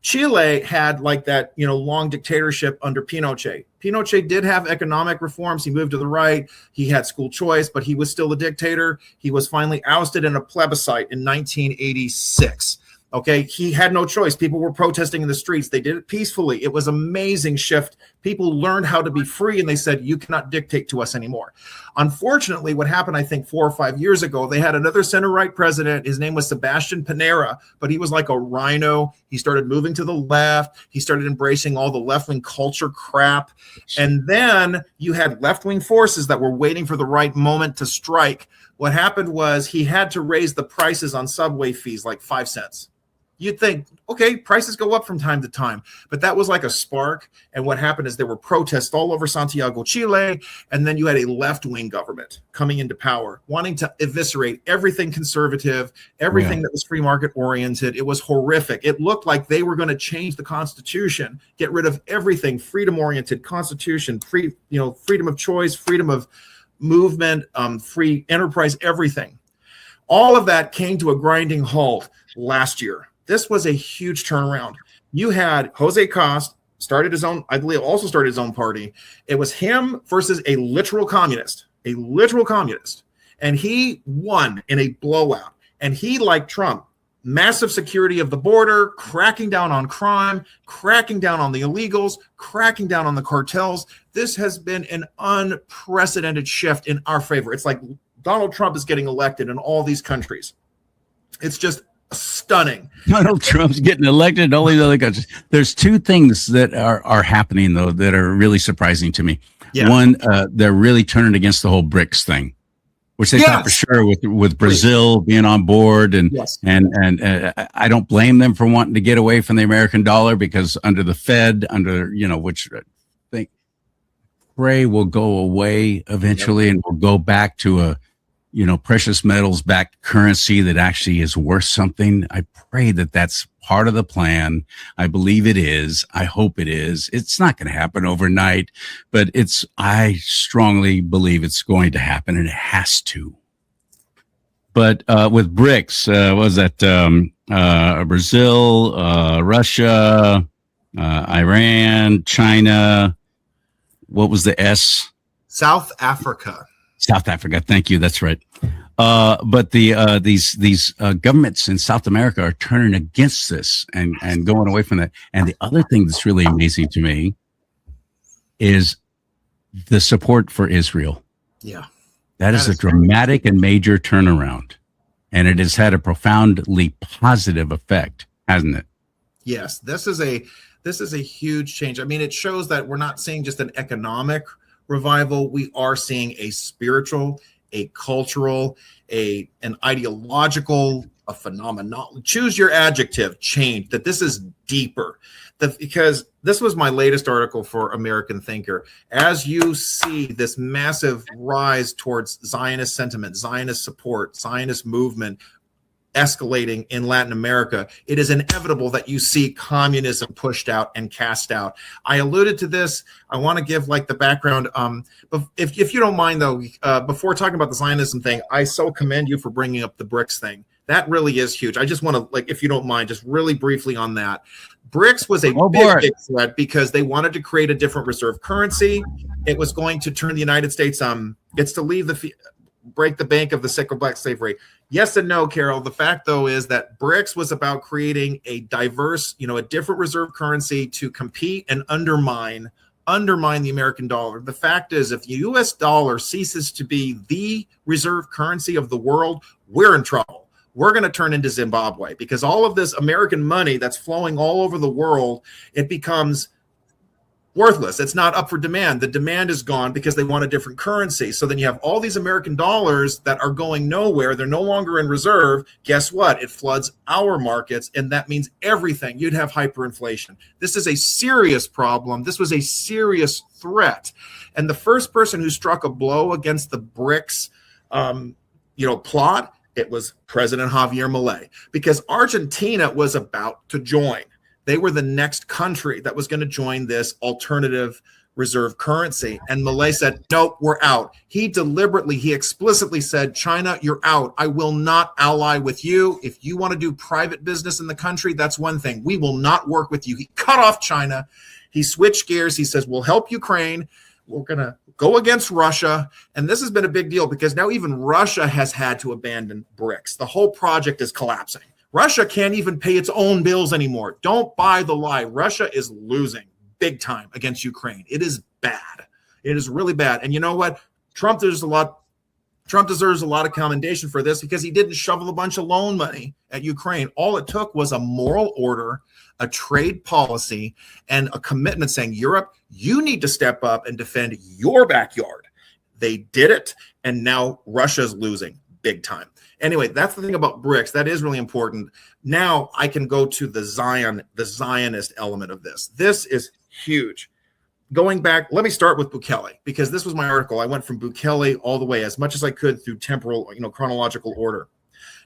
Chile had long dictatorship under Pinochet. Pinochet did have economic reforms. He moved to the right. He had school choice, but he was still a dictator. He was finally ousted in a plebiscite in 1986. Okay, he had no choice. People were protesting in the streets. They did it peacefully. It was an amazing shift. People learned how to be free, and they said, you cannot dictate to us anymore. Unfortunately, what happened, I think 4 or 5 years ago, they had another center-right president. His name was Sebastian Pinera, but he was like a rhino. He started moving to the left. He started embracing all the left-wing culture crap. And then you had left-wing forces that were waiting for the right moment to strike. What happened was he had to raise the prices on subway fees like 5 cents. You'd think, okay, prices go up from time to time, but that was like a spark. And what happened is there were protests all over Santiago, Chile, and then you had a left-wing government coming into power, wanting to eviscerate everything conservative, everything that was free market oriented. It was horrific. It looked like they were going to change the Constitution, get rid of everything freedom oriented, Constitution, freedom of choice, freedom of movement, free enterprise, everything. All of that came to a grinding halt last year. This was a huge turnaround. You had Jose Cast started his own, I believe also started his own party. It was him versus a literal communist. And he won in a blowout. And he, like Trump, massive security of the border, cracking down on crime, cracking down on the illegals, cracking down on the cartels. This has been an unprecedented shift in our favor. It's like Donald Trump is getting elected in all these countries. It's just stunning. Donald Trump's getting elected in all these other countries. There's 2 things that are happening, though, that are really surprising to me. Yeah. One, they're really turning against the whole BRICS thing, which they thought for sure with Brazil being on board. And I don't blame them for wanting to get away from the American dollar, because under the Fed, which I think pray will go away eventually, and we'll go back to a precious metals backed currency that actually is worth something. I pray that that's part of the plan. I believe it is. I hope it is. It's not going to happen overnight, but I strongly believe it's going to happen, and it has to. But with BRICS, what was that? Brazil, Russia, Iran, China. What was the S? South Africa. South Africa. Thank you. That's right. But these governments in South America are turning against this and going away from that. And the other thing that's really amazing to me is the support for Israel. Yeah. That is a dramatic and major turnaround. And it has had a profoundly positive effect, hasn't it? Yes. This is a huge change. I mean, it shows that we're not seeing just an economic revival. We are seeing a spiritual, a cultural, an ideological, a phenomenal, choose your adjective, change, that this is deeper. Because this was my latest article for American Thinker. As you see this massive rise towards Zionist sentiment, Zionist support, Zionist movement escalating in Latin America, it is inevitable that you see communism pushed out and cast out. I alluded to this. I want to give like the background. But if you don't mind though, before talking about the Zionism thing, I so commend you for bringing up the BRICS thing. That really is huge. I just want to, like, if you don't mind, just really briefly on that. BRICS was a big threat because they wanted to create a different reserve currency. It was going to turn the United States, it's to break the bank of the sickle black slavery. Yes and no, Carol. The fact, though, is that BRICS was about creating a diverse, a different reserve currency to compete and undermine the American dollar. The fact is, if the U.S. dollar ceases to be the reserve currency of the world, we're in trouble. We're going to turn into Zimbabwe because all of this American money that's flowing all over the world, it becomes worthless. It's not up for demand. The demand is gone because they want a different currency. So then you have all these American dollars that are going nowhere. They're no longer in reserve. Guess what? It floods our markets, and that means everything. You'd have hyperinflation. This is a serious problem. This was a serious threat. And the first person who struck a blow against the BRICS, plot, it was President Javier Milei, because Argentina was about to join. They were the next country that was going to join this alternative reserve currency. And Milei said, nope, we're out. He explicitly said, China, you're out. I will not ally with you. If you want to do private business in the country, that's one thing. We will not work with you. He cut off China. He switched gears. He says, we'll help Ukraine. We're going to go against Russia. And this has been a big deal because now even Russia has had to abandon BRICS. The whole project is collapsing. Russia can't even pay its own bills anymore. Don't buy the lie. Russia is losing big time against Ukraine. It is bad. It is really bad. And you know what? Trump deserves a lot of commendation for this because he didn't shovel a bunch of loan money at Ukraine. All it took was a moral order, a trade policy, and a commitment saying, Europe, you need to step up and defend your backyard. They did it, and now Russia's losing big time. Anyway, that's the thing about BRICS. That is really important. Now I can go to the Zionist element of this. This is huge. Going back, let me start with Bukele, because this was my article. I went from Bukele all the way as much as I could through temporal, chronological order.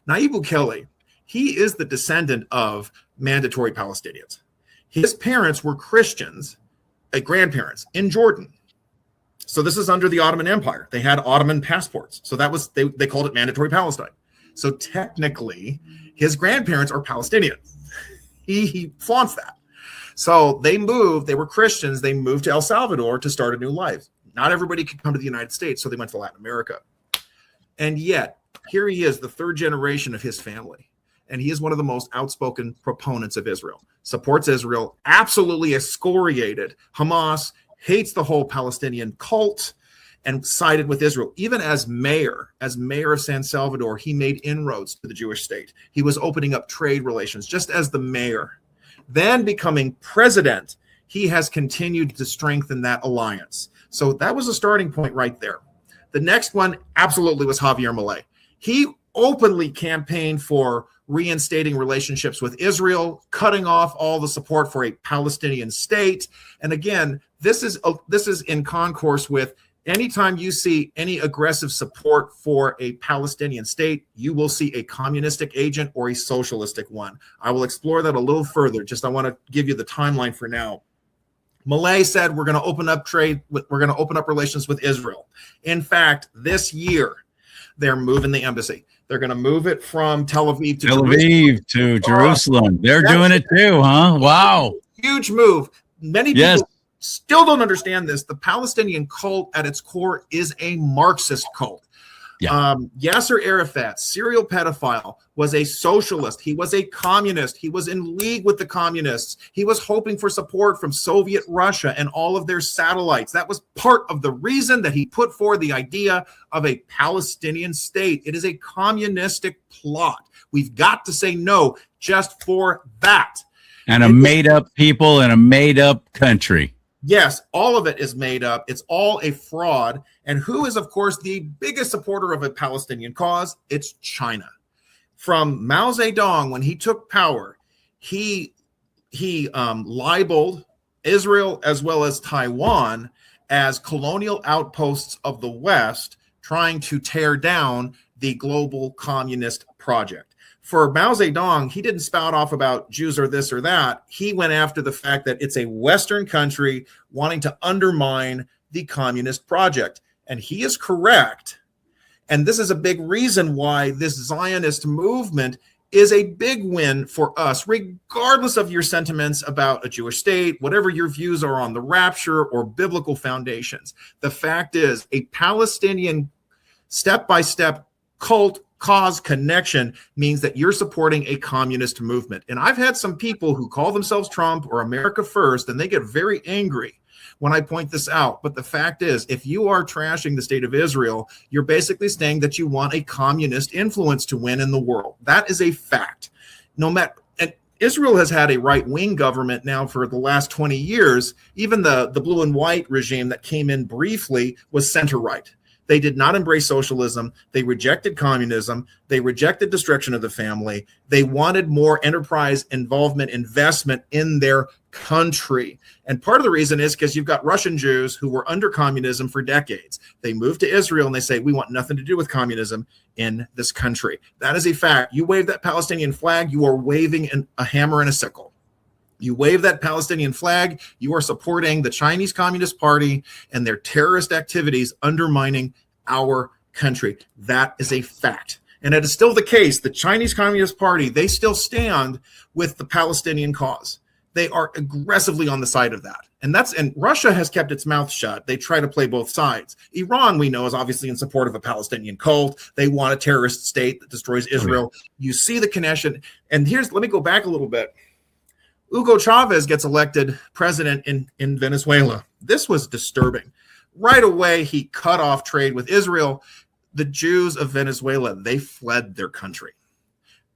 Nayib Bukele, he is the descendant of mandatory Palestinians. His parents were Christians, grandparents in Jordan. So this is under the Ottoman Empire. They had Ottoman passports. So that was, they called it mandatory Palestine. So technically, his grandparents are Palestinians. He flaunts that. So they were Christians. They moved to El Salvador to start a new life. Not everybody could come to the United States, so they went to Latin America. And yet, here he is, the third generation of his family. And he is one of the most outspoken proponents of Israel. Supports Israel, absolutely excoriated Hamas, hates the whole Palestinian cult, and sided with Israel. Even as mayor of San Salvador, he made inroads to the Jewish state. He was opening up trade relations just as the mayor. Then becoming president, he has continued to strengthen that alliance. So that was a starting point right there. The next one absolutely was Javier Milei. He openly campaigned for reinstating relationships with Israel, cutting off all the support for a Palestinian state. And again, this is in concourse with Anytime you see any aggressive support for a Palestinian state, you will see a communistic agent or a socialistic one. I will explore that a little further. Just I want to give you the timeline for now. Milei said we're going to open up trade, we're going to open up relations with Israel. In fact, this year, they're moving the embassy. They're going to move it from Tel Aviv to Jerusalem. They're doing it too, huh? Wow. Huge move. Many people still don't understand this. The Palestinian cult at its core is a Marxist cult. Yeah. Yasser Arafat, serial pedophile, was a socialist. He was a communist. He was in league with the communists. He was hoping for support from Soviet Russia and all of their satellites. That was part of the reason that he put forward the idea of a Palestinian state. It is a communistic plot. We've got to say no just for that. And a made-up people and a made-up country. Yes, all of it is made up. It's all a fraud. And who is, of course, the biggest supporter of a Palestinian cause? It's China. From Mao Zedong, when he took power, he libeled Israel as well as Taiwan as colonial outposts of the West, trying to tear down the global communist project. For Mao Zedong, he didn't spout off about Jews or this or that. He went after the fact that it's a Western country wanting to undermine the communist project. And he is correct. And this is a big reason why this Zionist movement is a big win for us, regardless of your sentiments about a Jewish state, whatever your views are on the rapture or biblical foundations. The fact is, a Palestinian step-by-step cult cause connection means that you're supporting a communist movement. And I've had some people who call themselves Trump or America First, and they get very angry when I point this out. But the fact is, if you are trashing the state of Israel, you're basically saying that you want a communist influence to win in the world. That is a fact. No matter, and Israel has had a right-wing government now for the last 20 years. Even the blue and white regime that came in briefly was center-right. They did not embrace socialism. They rejected communism. They rejected destruction of the family. They wanted more enterprise involvement, investment in their country. And part of the reason is because you've got Russian Jews who were under communism for decades. They moved to Israel and they say, we want nothing to do with communism in this country. That is a fact. You wave that Palestinian flag, you are waving a hammer and a sickle. You wave that Palestinian flag, you are supporting the Chinese Communist Party and their terrorist activities undermining our country. That is a fact. And it is still the case. The Chinese Communist Party, they still stand with the Palestinian cause. They are aggressively on the side of that. And Russia has kept its mouth shut. They try to play both sides. Iran, we know, is obviously in support of a Palestinian cult. They want a terrorist state that destroys Israel. You see the connection. And let me go back a little bit. Hugo Chavez gets elected president in Venezuela. This was disturbing. Right away, he cut off trade with Israel. The Jews of Venezuela, they fled their country.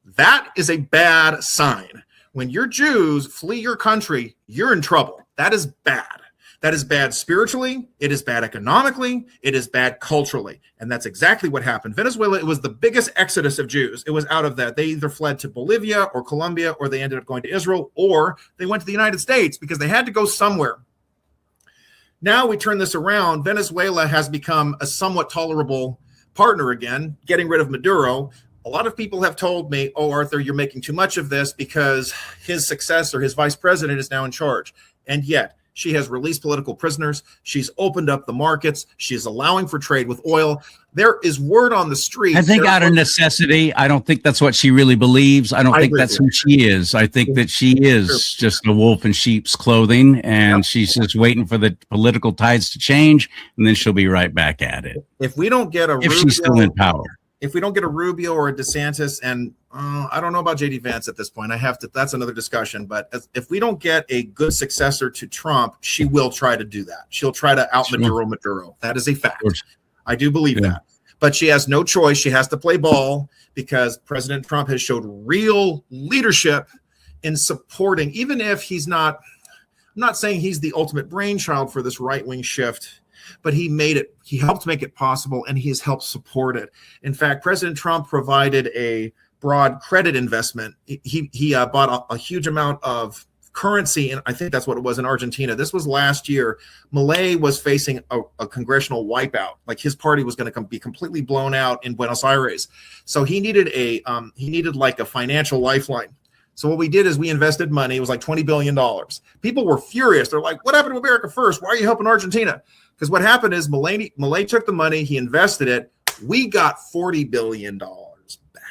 That is a bad sign. When your Jews flee your country, you're in trouble. That is bad. That is bad spiritually. It is bad economically. It is bad culturally. And that's exactly what happened. Venezuela, it was the biggest exodus of Jews. It was out of that. They either fled to Bolivia or Colombia, or they ended up going to Israel, or they went to the United States because they had to go somewhere. Now we turn this around. Venezuela has become a somewhat tolerable partner again, getting rid of Maduro. A lot of people have told me, oh, Arthur, you're making too much of this because his successor, his vice president, is now in charge. And yet, she has released political prisoners. She's opened up the markets. She's allowing for trade with oil. There is word on the street. I think out of necessity. I don't think that's what she really believes. I don't think that's who she is. I think that she is just a wolf in sheep's clothing, and she's just waiting for the political tides to change, and then she'll be right back at it. If we don't get if she's still in power. If we don't get a Rubio or a DeSantis, and I don't know about JD Vance at this point, that's another discussion. But if we don't get a good successor to Trump, she will try to do that. She'll try to out Maduro. That is a fact. I do believe that. But she has no choice. She has to play ball because President Trump has showed real leadership in supporting, even if he's not, I'm not saying he's the ultimate brainchild for this right-wing shift, but he helped make it possible, and he has helped support it. In fact, President Trump provided a broad credit investment. He bought a huge amount of currency, and I think that's what it was in Argentina. This was last year. Milei was facing a congressional wipeout. Like his party was going to be completely blown out in Buenos Aires. So he needed like a financial lifeline. So what we did is we invested money. It was like $20 billion. People were furious. They're like, what happened to America First? Why are you helping Argentina? Because what happened is Milei took the money. He invested it. We got $40 billion back.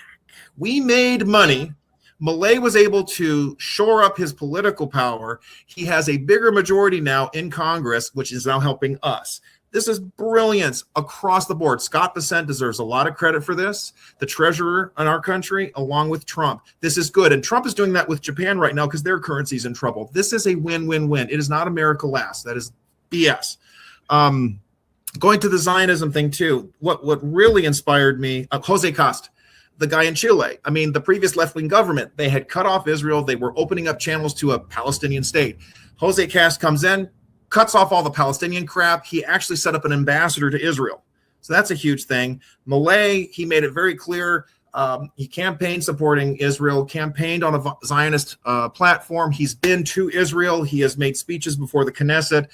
We made money. Milei was able to shore up his political power. He has a bigger majority now in Congress, which is now helping us. This is brilliance across the board. Scott Bessent deserves a lot of credit for this. The treasurer in our country, along with Trump. This is good. And Trump is doing that with Japan right now because their currency is in trouble. This is a win-win-win. It is not America last. That is BS. Going to the Zionism thing too. What really inspired me, Jose Costa, the guy in Chile. I mean, the previous left-wing government, they had cut off Israel. They were opening up channels to a Palestinian state. Jose Costa comes in, cuts off all the Palestinian crap. He actually set up an ambassador to Israel. So that's a huge thing. Milei, he made it very clear. He campaigned supporting Israel, campaigned on a Zionist platform. He's been to Israel. He has made speeches before the Knesset.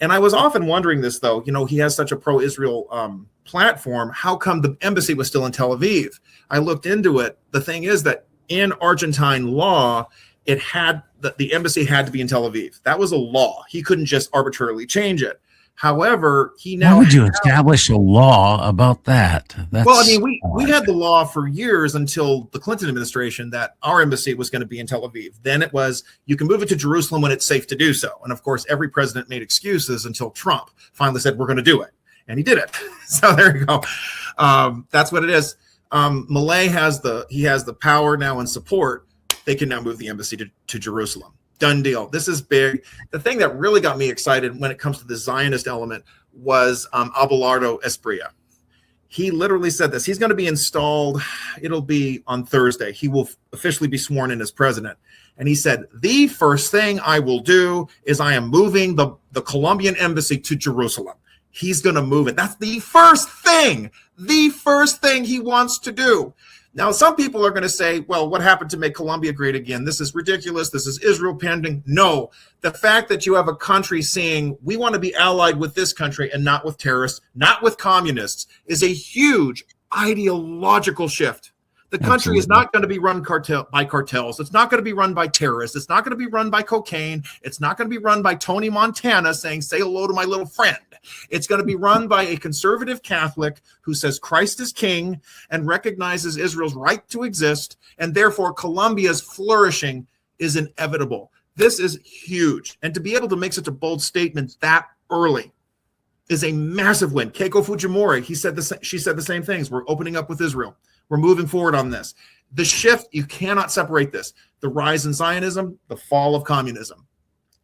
And I was often wondering this, though, he has such a pro-Israel platform. How come the embassy was still in Tel Aviv? I looked into it. The thing is that in Argentine law, it had the embassy had to be in Tel Aviv. That was a law. He couldn't just arbitrarily change it. However, he now. How would you establish a law about that? Well, I mean, we had the law for years until the Clinton administration that our embassy was going to be in Tel Aviv. Then it was you can move it to Jerusalem when it's safe to do so. And of course, every president made excuses until Trump finally said we're going to do it, and he did it. So there you go. That's what it is. Milei has the power now and support. They can now move the embassy to Jerusalem. Done deal. This is big. The thing that really got me excited when it comes to the Zionist element was Abelardo Espriella. He literally said this. He's going to be installed. It'll be on Thursday. He will officially be sworn in as president. And he said, the first thing I will do is I am moving the Colombian embassy to Jerusalem. He's going to move it. That's the first thing he wants to do. Now, some people are going to say, well, what happened to make Colombia great again? This is ridiculous. This is Israel pandering. No, the fact that you have a country saying we want to be allied with this country and not with terrorists, not with communists, is a huge ideological shift. The country is not going to be run by cartels. It's not going to be run by terrorists. It's not going to be run by cocaine. It's not going to be run by Tony Montana saying, say hello to my little friend. It's going to be run by a conservative Catholic who says Christ is king and recognizes Israel's right to exist, and therefore Colombia's flourishing is inevitable. This is huge. And to be able to make such a bold statement that early is a massive win. Keiko Fujimori, she said the same things. We're opening up with Israel. We're moving forward on this. The shift, you cannot separate this. The rise in Zionism, the fall of communism.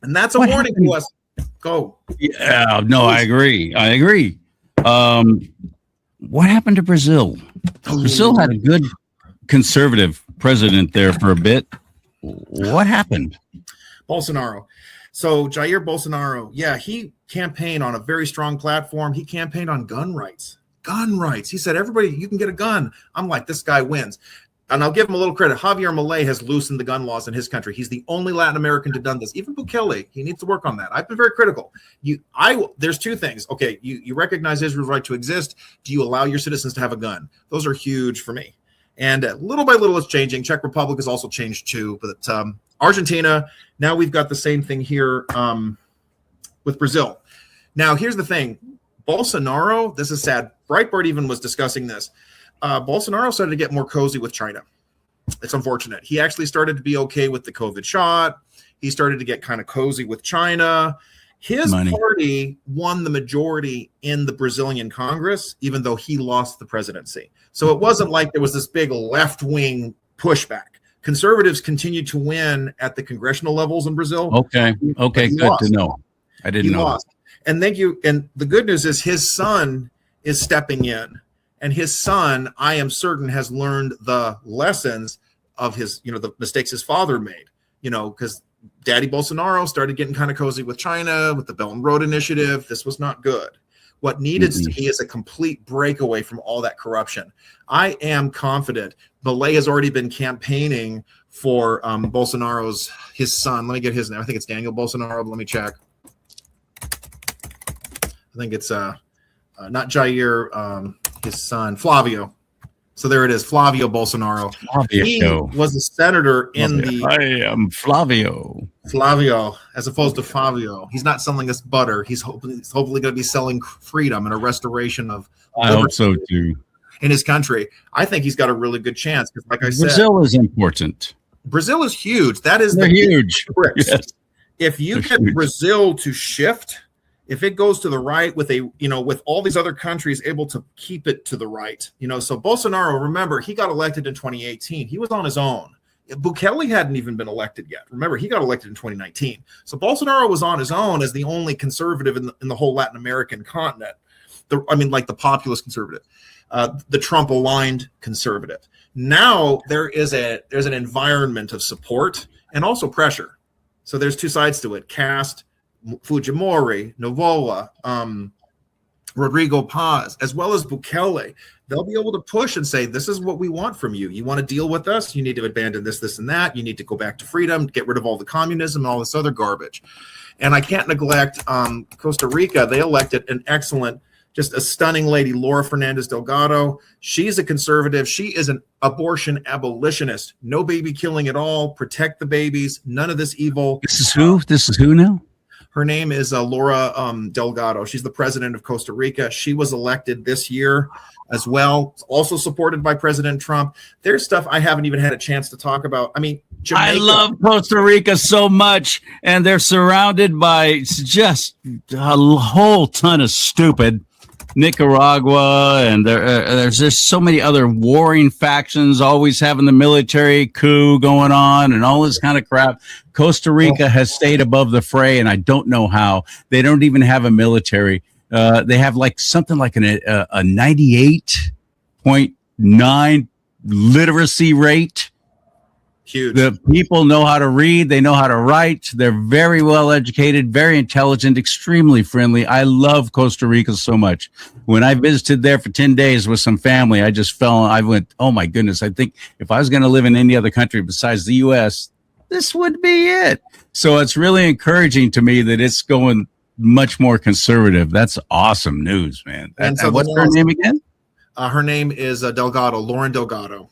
And that's a warning to us. Go. Yeah, no, I agree. What happened to Brazil? Brazil had a good conservative president there for a bit. What happened? Bolsonaro. So Jair Bolsonaro, yeah, he campaigned on a very strong platform. He campaigned on gun rights. Gun rights. He said, everybody, you can get a gun. I'm like, this guy wins. And I'll give him a little credit. Javier Milei has loosened the gun laws in his country. He's the only Latin American to done this. Even Bukele, he needs to work on that. I've been very critical. There's two things. Okay, you recognize Israel's right to exist. Do you allow your citizens to have a gun? Those are huge for me. And little by little, it's changing. Czech Republic has also changed too. But Argentina, now we've got the same thing here with Brazil. Now, here's the thing. Bolsonaro, this is sad. Breitbart even was discussing this. Bolsonaro started to get more cozy with China. It's unfortunate. He actually started to be okay with the COVID shot. He started to get kind of cozy with China. His party won the majority in the Brazilian Congress, even though he lost the presidency. So it wasn't like there was this big left-wing pushback. Conservatives continued to win at the congressional levels in Brazil. Okay, good to know. I didn't know. Lost. And thank you. And the good news is his son is stepping in. And his son, I am certain, has learned the lessons of his, the mistakes his father made, because Daddy Bolsonaro started getting kind of cozy with China, with the Belt and Road Initiative. This was not good. What needed to be is a complete breakaway from all that corruption. I am confident. Milei has already been campaigning for his son. Let me get his name. I think it's Daniel Bolsonaro. But let me check. I think it's not Jair, his son, Flavio. So there it is, Flavio Bolsonaro. He was a senator I am Flavio. Flavio, as opposed to Fabio. He's not selling us butter. He's hopefully going to be selling freedom and a restoration of I hope so too. In his country. I think he's got a really good chance because, like I said, Brazil is important. Brazil is huge. They're huge. Yes. If you get Brazil to shift, if it goes to the right with with all these other countries able to keep it to the right, so Bolsonaro, remember, he got elected in 2018. He was on his own. Bukele hadn't even been elected yet. Remember, he got elected in 2019. So Bolsonaro was on his own as the only conservative in the whole Latin American continent. Like the populist conservative, the Trump-aligned conservative. Now there's an environment of support and also pressure. So there's two sides to it. Cast, Fujimori, Novoa, Rodrigo Paz, as well as Bukele, they'll be able to push and say, this is what we want from you. You want to deal with us? You need to abandon this, this, and that. You need to go back to freedom, get rid of all the communism and all this other garbage. And I can't neglect Costa Rica. They elected an excellent, just a stunning lady, Laura Fernandez Delgado. She's a conservative. She is an abortion abolitionist. No baby killing at all. Protect the babies. None of this evil. This is who? This is who now? Her name is Laura Delgado. She's the president of Costa Rica. She was elected this year as well, also supported by President Trump. There's stuff I haven't even had a chance to talk about. I mean, Jamaica. I love Costa Rica so much, and they're surrounded by just a whole ton of stupid. Nicaragua, and there's just so many other warring factions always having the military coup going on and all this kind of crap. Costa Rica has stayed above the fray, and I don't know how. They don't even have a military. They have like something like a 98.9 literacy rate. Huge. The people know how to read. They know how to write. They're very well educated, very intelligent, extremely friendly. I love Costa Rica so much. When I visited there for 10 days with some family, I went, oh my goodness. I think if I was going to live in any other country besides the U.S., this would be it. So it's really encouraging to me that it's going much more conservative. That's awesome news, man. And what's her name again? Her name is Delgado, Lauren Delgado.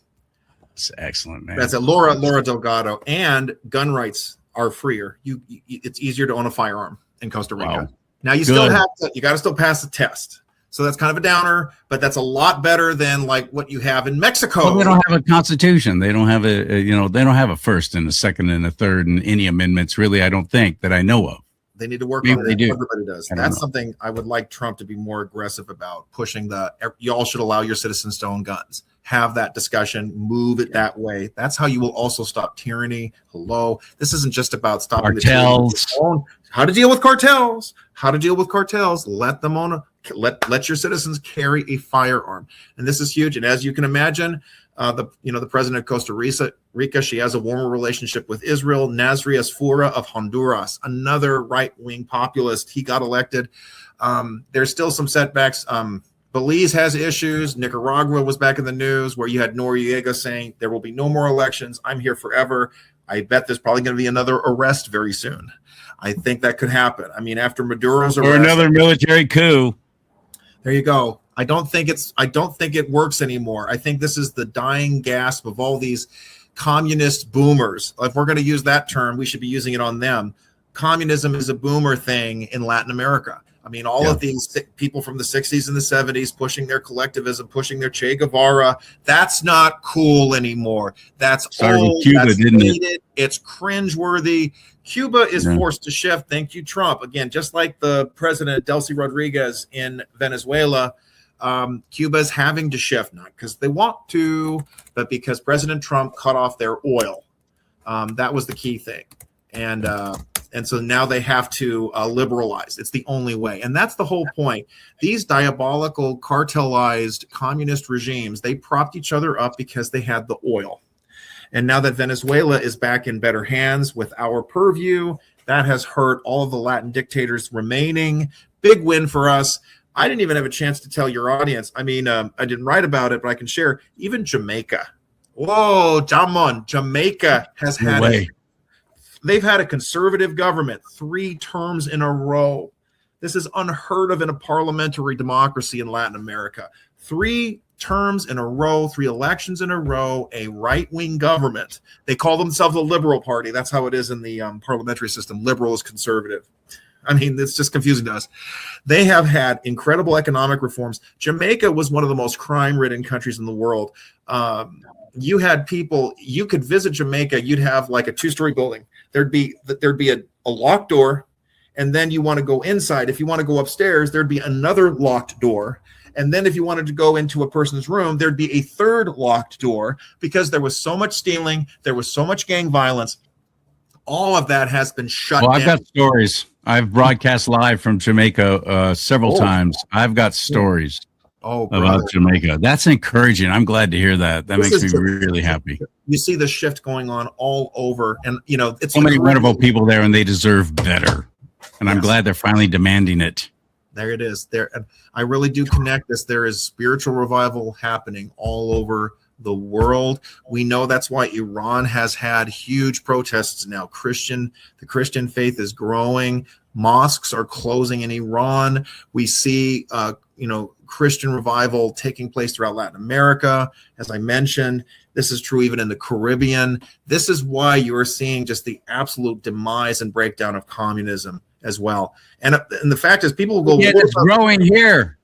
That's excellent, man. That's it, Laura Delgado. And gun rights are freer. It's easier to own a firearm in Costa Rica. Wow. Now you still have to, you got to still pass the test. So that's kind of a downer, but that's a lot better than like what you have in Mexico. Well, they don't have a constitution. They don't have they don't have a first and a second and a third and any amendments, really, I don't think, that I know of. They need to work on it. Everybody does. That's something I would like Trump to be more aggressive about, pushing y'all should allow your citizens to own guns. Have that discussion, move it that way. That's how you will also stop tyranny. Hello. This isn't just about stopping cartels. How to deal with cartels. Let them own let your citizens carry a firearm. And this is huge. And as you can imagine, the president of Costa Rica, she has a warmer relationship with Israel. Nasri Asfura of Honduras, another right-wing populist. He got elected. There's still some setbacks. Belize has issues. Nicaragua was back in the news where you had Noriega saying there will be no more elections. I'm here forever. I bet there's probably going to be another arrest very soon. I think that could happen. I mean, after Maduro's arrest, or another military coup. There you go. I don't think it works anymore. I think this is the dying gasp of all these communist boomers. If we're going to use that term, we should be using it on them. Communism is a boomer thing in Latin America. I mean, all of these people from the 60s and the 70s pushing their collectivism, pushing their Che Guevara, that's not cool anymore. That's old. Cuba, that's didn't dated. it? It's cringeworthy. Cuba is forced to shift. Thank you, Trump. Again, just like the president, Delcy Rodriguez in Venezuela, Cuba is having to shift, not because they want to, but because President Trump cut off their oil. That was the key thing. And so now they have to liberalize. It's the only way. And that's the whole point. These diabolical, cartelized communist regimes, they propped each other up because they had the oil. And now that Venezuela is back in better hands with our purview, that has hurt all of the Latin dictators remaining. Big win for us. I didn't even have a chance to tell your audience. I mean, I didn't write about it, but I can share. Even Jamaica. Whoa, Jamon, Jamaica has No had way. they've had a conservative government 3 terms in a row. This is unheard of in a parliamentary democracy in Latin America. 3 terms in a row, 3 elections in a row, a right-wing government. They call themselves a liberal party. That's how it is in the parliamentary system. Liberal is conservative. I mean, it's just confusing to us. They have had incredible economic reforms. Jamaica was one of the most crime-ridden countries in the world. You had people, you could visit Jamaica, you'd have like a 2-story building. There'd be a locked door, and then you want to go inside. If you want to go upstairs, there'd be another locked door. And then if you wanted to go into a person's room, there'd be a 3rd locked door, because there was so much stealing, there was so much gang violence. All of that has been shut down. I've got stories. I've broadcast live from Jamaica several times. I've got stories about Jamaica. That's encouraging. I'm glad to hear that. That makes me really happy. You see the shift going on all over, and it's so many wonderful people there, and they deserve better. And I'm glad they're finally demanding it. There it is. There, I really do connect this. There is spiritual revival happening all over the world. We know that's why Iran has had huge protests now. The Christian faith is growing. Mosques are closing in Iran. We see, Christian revival taking place throughout Latin America. As I mentioned, this is true even in the Caribbean. This is why you're seeing just the absolute demise and breakdown of communism as well. And the fact is, people will go, it's growing here.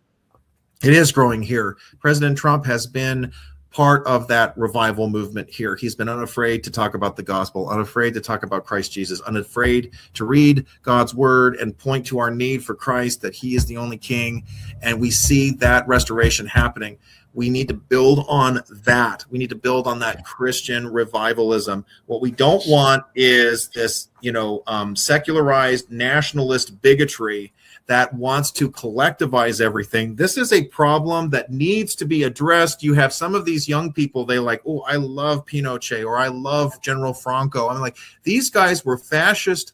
It is growing here. President Trump has been part of that revival movement here. He's been unafraid to talk about the gospel, unafraid to talk about Christ Jesus, unafraid to read God's word and point to our need for Christ, that he is the only king. And we see that restoration happening. We need to build on that. We need to build on that Christian revivalism. What we don't want is this, secularized nationalist bigotry that wants to collectivize everything. This is a problem that needs to be addressed. You have some of these young people, they like, oh, I love Pinochet, or I love General Franco. I'm like, these guys were fascist.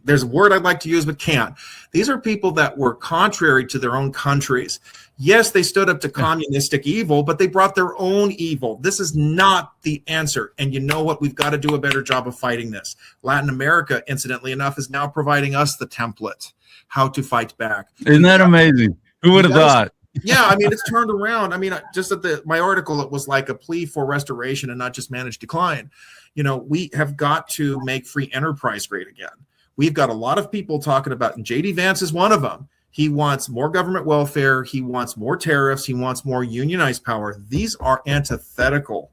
There's a word I'd like to use, but can't. These are people that were contrary to their own countries. Yes, they stood up to communistic evil, but they brought their own evil. This is not the answer. And you know what? We've got to do a better job of fighting this. Latin America, incidentally enough, is now providing us the template, how to fight back. Isn't that amazing? Who would have thought? Yeah, I mean, it's turned around. I mean, just at my article, it was like a plea for restoration and not just managed decline. We have got to make free enterprise great again. We've got a lot of people talking about, and J.D. Vance is one of them. He wants more government welfare. He wants more tariffs. He wants more unionized power. These are antithetical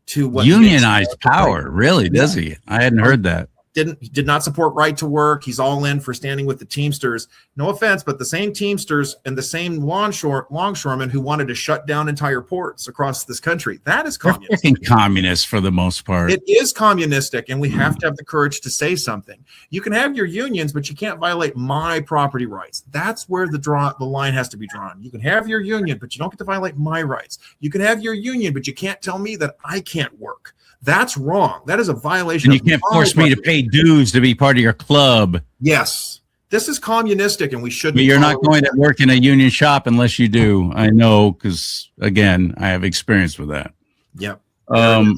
to what unionized power. Really, does he? I hadn't heard that. Did not support right to work. He's all in for standing with the Teamsters. No offense, but the same Teamsters and the same longshoremen who wanted to shut down entire ports across this country. That is communist. They're freaking communist for the most part. It is communistic, and we have to have the courage to say something. You can have your unions, but you can't violate my property rights. That's where the line has to be drawn. You can have your union, but you don't get to violate my rights. You can have your union, but you can't tell me that I can't work. That's wrong. That is a violation. And you can't force me to pay dues to be part of your club. Yes. This is communistic, and we shouldn't. But you're not going to work in a union shop unless you do. I know, because, again, I have experience with that. Yep. I'm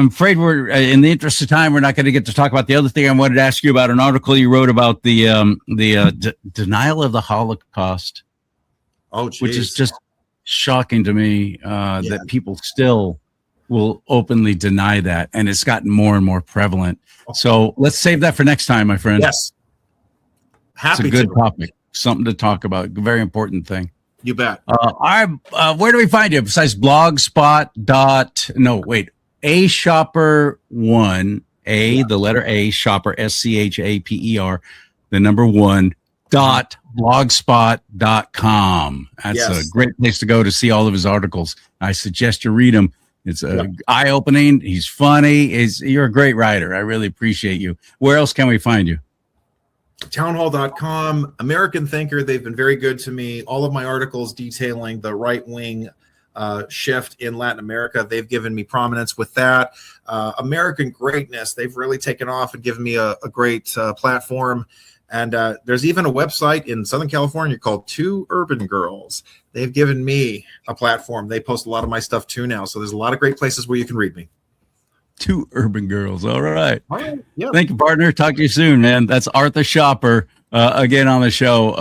afraid we're, in the interest of time, we're not going to get to talk about the other thing I wanted to ask you about, an article you wrote about the denial of the Holocaust. Oh, geez. Which is just shocking to me that people still will openly deny that, and it's gotten more and more prevalent. So let's save that for next time, my friend. Yes, it's a good topic, something to talk about, very important thing. You bet. Where do we find you besides Blogspot? A Shopper One, the letter A Shopper, SCHAPER, the number 1 .blogspot.com. That's a great place to go to see all of his articles. I suggest you read them. It's eye-opening. He's funny. You're a great writer. I really appreciate you. Where else can we find you? Townhall.com, American Thinker. They've been very good to me. All of my articles detailing the right-wing shift in Latin America, they've given me prominence with that. American Greatness, they've really taken off and given me a great platform. And there's even a website in Southern California called Two Urban Girls. They've given me a platform. They post a lot of my stuff too now. So there's a lot of great places where you can read me. Two Urban Girls. All right. All right. Yeah. Thank you, partner. Talk to you soon, man. That's Arthur Shopper again on the show.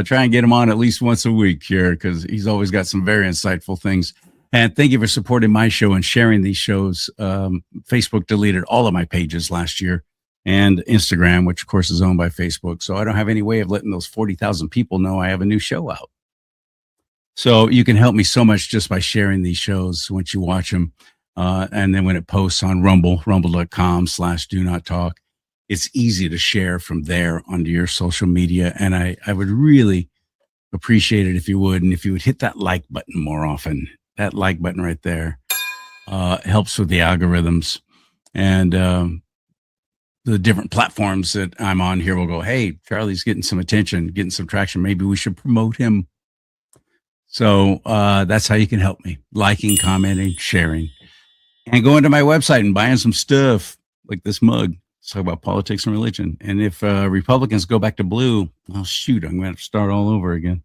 Try and get him on at least once a week here because he's always got some very insightful things. And thank you for supporting my show and sharing these shows. Facebook deleted all of my pages last year, and Instagram, which of course is owned by Facebook. So I don't have any way of letting those 40,000 people know I have a new show out. So you can help me so much just by sharing these shows once you watch them. And then when it posts on rumble.com/do not talk, it's easy to share from there onto your social media. And I would really appreciate it if you would. And if you would hit that like button more often, that like button right there helps with the algorithms. And the different platforms that I'm on here will go, hey, Charlie's getting some attention, getting some traction. Maybe we should promote him. So that's how you can help me. Liking, commenting, sharing. And going to my website and buying some stuff like this mug. Let's talk about politics and religion. And if Republicans go back to blue, oh, shoot, I'm going to have to start all over again.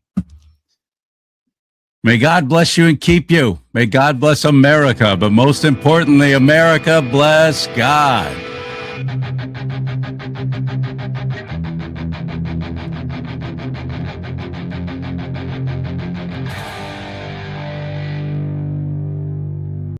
May God bless you and keep you. May God bless America. But most importantly, America bless God.